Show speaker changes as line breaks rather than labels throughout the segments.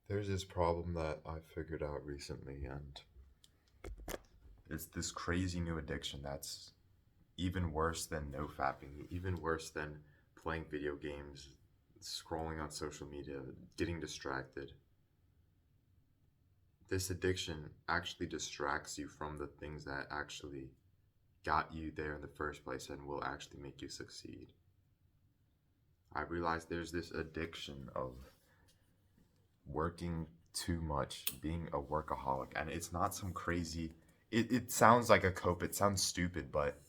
There's this problem that I figured out recently, and it's this crazy new addiction that's even worse than no fapping, even worse than playing video games, scrolling on social media, getting distracted. This addiction actually distracts you from the things that actually got you there in the first place and will actually make you succeed. I realized there's this addiction of working too much, being a workaholic, and it's not some crazy. It sounds like a cope. It sounds stupid, but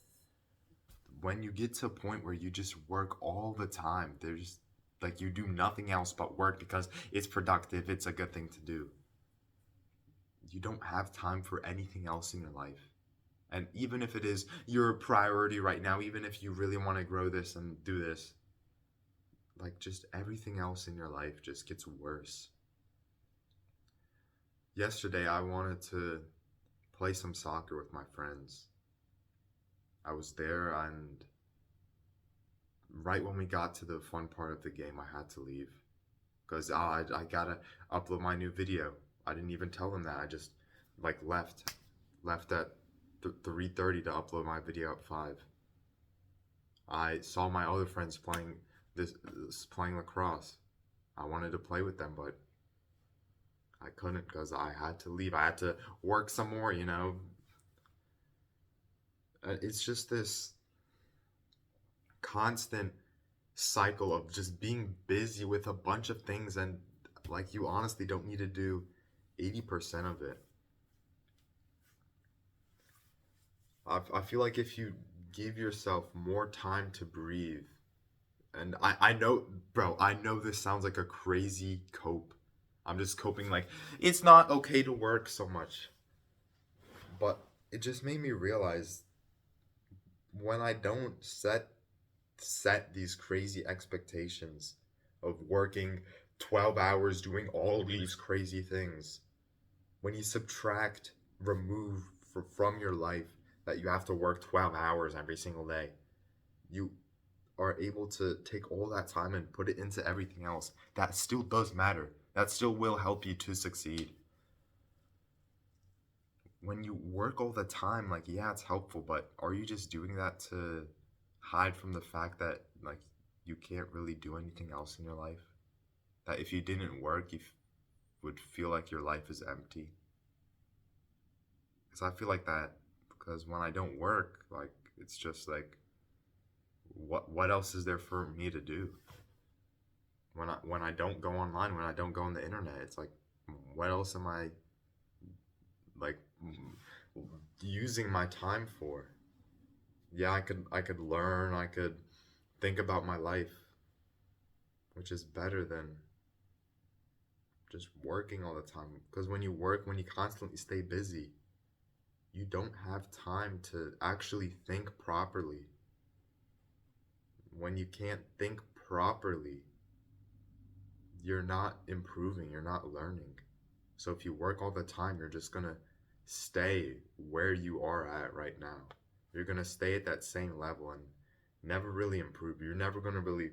when you get to a point where you just work all the time, there's like you do nothing else but work because it's productive, it's a good thing to do. You don't have time for anything else in your life. And even if it is your priority right now, even if you really want to grow this and do this, like just everything else in your life just gets worse. Yesterday, I wanted to play some soccer with my friends. I was there, and right when we got to the fun part of the game, I had to leave because I gotta upload my new video. I didn't even tell them that. I just like left at 3:30 to upload my video at 5. I saw my other friends playing lacrosse. I wanted to play with them, but I couldn't because I had to leave. I had to work some more. It's just this constant cycle of just being busy with a bunch of things, and like you honestly don't need to do 80% of it. I feel like if you give yourself more time to breathe, and I know, bro, I know this sounds like a crazy cope. I'm just coping like it's not okay to work so much. But it just made me realize when I don't set these crazy expectations of working 12 hours doing all these crazy things, when you remove from your life that you have to work 12 hours every single day, you are able to take all that time and put it into everything else that still does matter, that still will help you to succeed. When you work all the time, like, yeah, it's helpful, but are you just doing that to hide from the fact that, like, you can't really do anything else in your life? That if you didn't work, would feel like your life is empty? Because I feel like that, because when I don't work, like, it's just like, what else is there for me to do? When I don't go online, when I don't go on the internet, it's like, what else am I, like, using my time for? Yeah, I could learn, I could think about my life, which is better than just working all the time. Because when you constantly stay busy, you don't have time to actually think properly. When you can't think properly, you're not improving, you're not learning. So if you work all the time, you're just gonna stay where you are at right now. You're gonna stay at that same level and never really improve. You're never gonna really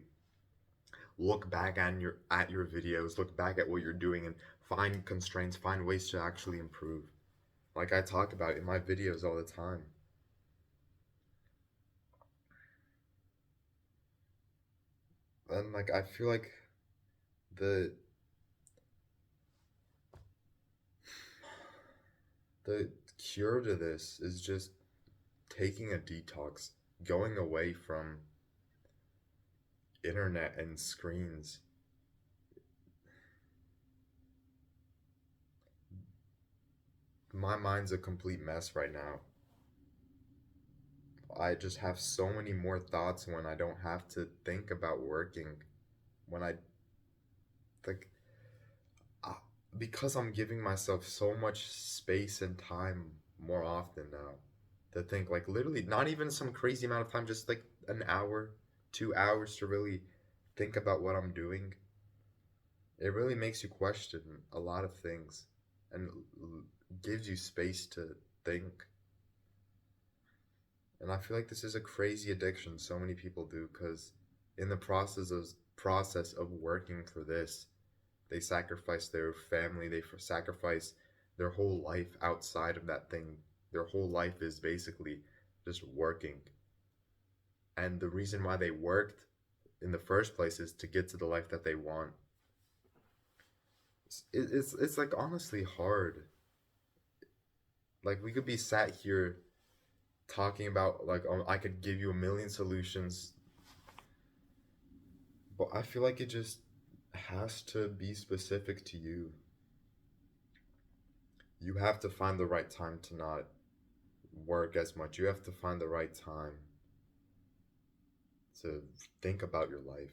look back at your videos, look back at what you're doing and find constraints, find ways to actually improve. Like I talk about in my videos all the time. And like I feel like the the cure to this is just taking a detox, going away from internet and screens. My mind's a complete mess right now. I just have so many more thoughts when I don't have to think about working. When I like uh, because I'm giving myself so much space and time more often now to think, like literally not even some crazy amount of time, just like an hour, 2 hours to really think about what I'm doing. It really makes you question a lot of things and gives you space to think. And I feel like this is a crazy addiction so many people do because in the process of working for this, They sacrifice their family, sacrifice their whole life outside of that thing. Their whole life is basically just working. And the reason why they worked in the first place is to get to the life that they want. It's like honestly hard. Like we could be sat here talking about like I could give you a million solutions, but I feel like it just has to be specific to you. You have to find the right time to not work as much. You have to find the right time to think about your life.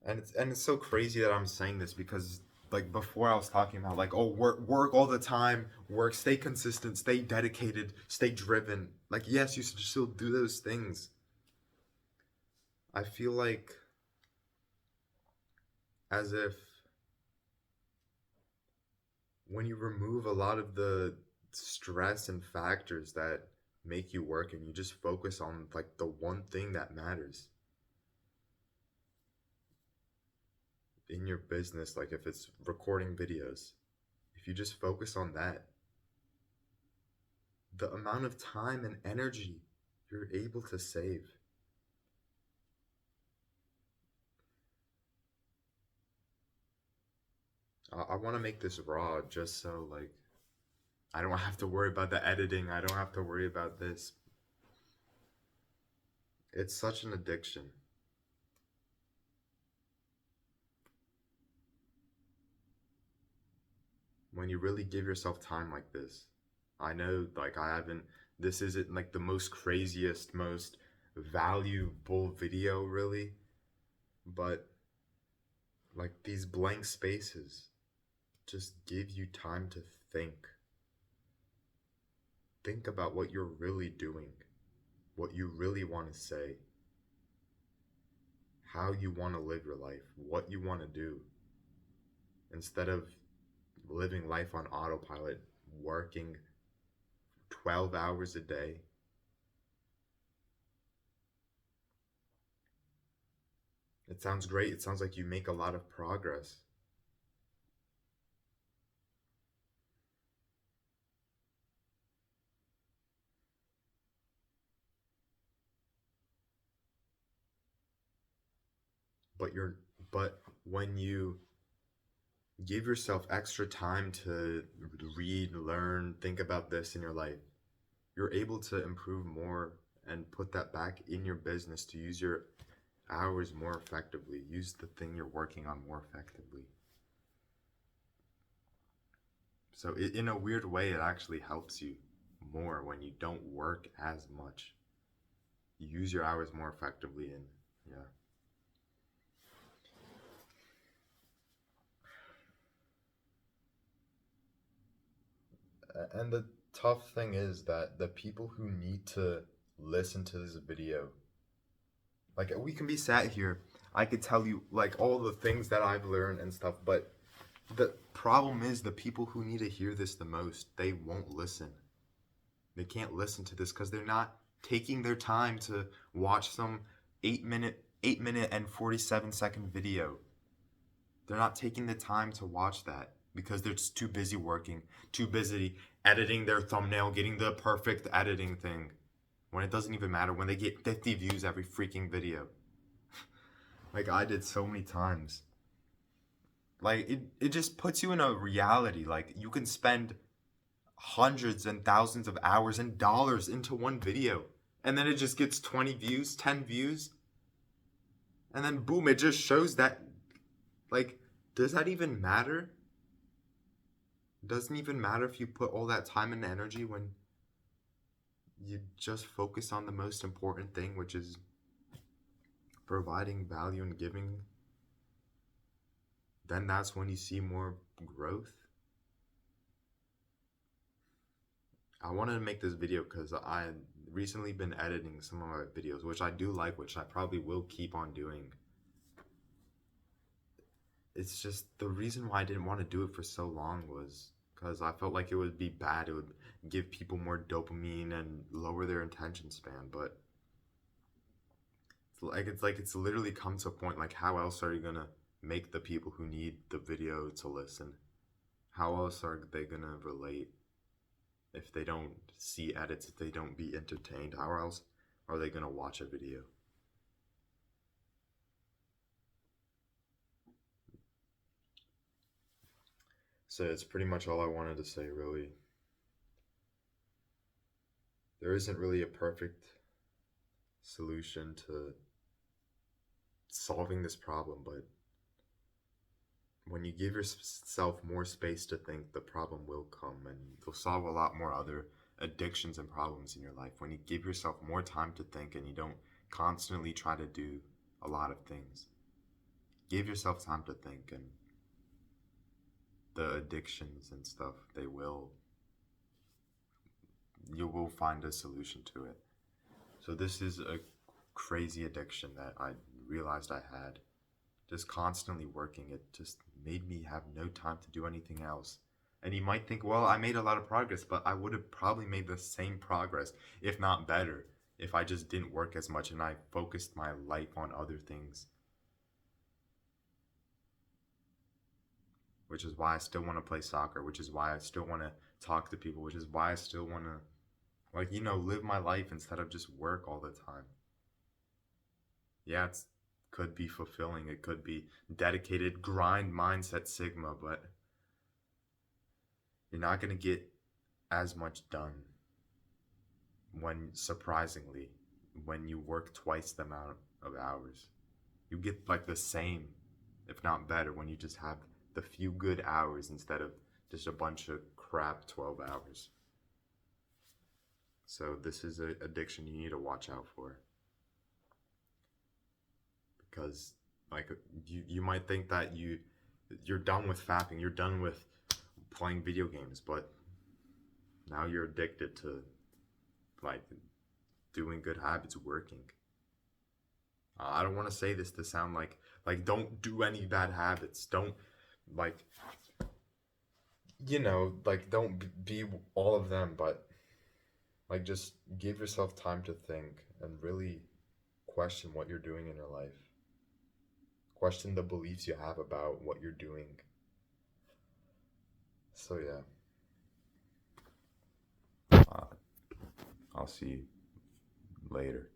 And it's so crazy that I'm saying this because like before I was talking about like oh work all the time, work, stay consistent, stay dedicated, stay driven. Like yes, you should still do those things. I feel like as if when you remove a lot of the stress and factors that make you work and you just focus on like the one thing that matters in your business, like if it's recording videos, if you just focus on that, the amount of time and energy you're able to save. I want to make this raw just so like I don't have to worry about the editing. I don't have to worry about this. It's such an addiction. When you really give yourself time like this. I know like I haven't this isn't like the most craziest, most valuable video really, but like these blank spaces just give you time to think. Think about what you're really doing, what you really want to say, how you want to live your life, what you want to do, instead of living life on autopilot, working 12 hours a day. It sounds great. It sounds like you make a lot of progress. But you're but when you give yourself extra time to read, learn, think about this in your life, you're able to improve more and put that back in your business to use your hours more effectively, use the thing you're working on more effectively. So in a weird way, it actually helps you more when you don't work as much. You use your hours more effectively, and yeah. And the tough thing is that the people who need to listen to this video, like we can be sat here, I could tell you like all the things that I've learned and stuff, but the problem is the people who need to hear this the most, they won't listen. They can't listen to this because they're not taking their time to watch some 8 minute and 47-second video. They're not taking the time to watch that because they're just too busy working, too busy editing their thumbnail, getting the perfect editing thing. When it doesn't even matter, when they get 50 views every freaking video. Like I did so many times. Like it just puts you in a reality. Like you can spend hundreds and thousands of hours and dollars into one video. And then it just gets 20 views, 10 views. And then boom, it just shows that like, does that even matter? It doesn't even matter if you put all that time and energy when you just focus on the most important thing, which is providing value and giving. Then that's when you see more growth. I wanted to make this video because I recently been editing some of my videos, which I do like, which I probably will keep on doing. It's just the reason why I didn't want to do it for so long was because I felt like it would be bad. It would give people more dopamine and lower their attention span. But It's literally come to a point, like, how else are you gonna make the people who need the video to listen? How else are they gonna relate if they don't see edits, if they don't be entertained? How else are they gonna watch a video? So it's pretty much all I wanted to say, really. There isn't really a perfect solution to solving this problem, but when you give yourself more space to think, the problem will come, and you'll solve a lot more other addictions and problems in your life. When you give yourself more time to think and you don't constantly try to do a lot of things, give yourself time to think, and the addictions and stuff, you will find a solution to it. So this is a crazy addiction that I realized I had. Just constantly working, it just made me have no time to do anything else. And you might think, well, I made a lot of progress, but I would have probably made the same progress, if not better, if I just didn't work as much and I focused my life on other things. Which is why I still want to play soccer, which is why I still want to talk to people, which is why I still want to, live my life instead of just work all the time. Yeah, it could be fulfilling, it could be dedicated, grind mindset Sigma, but you're not going to get as much done surprisingly, when you work twice the amount of hours. You get like the same, if not better, when you just have the few good hours instead of just a bunch of crap 12 hours. So this is an addiction you need to watch out for. Because you might think that you're done with fapping, you're done with playing video games, but now you're addicted to doing good habits working. I don't want to say this to sound like don't do any bad habits. Don't don't be all of them, but just give yourself time to think and really question what you're doing in your life. Question the beliefs you have about what you're doing. So yeah. I'll see you later.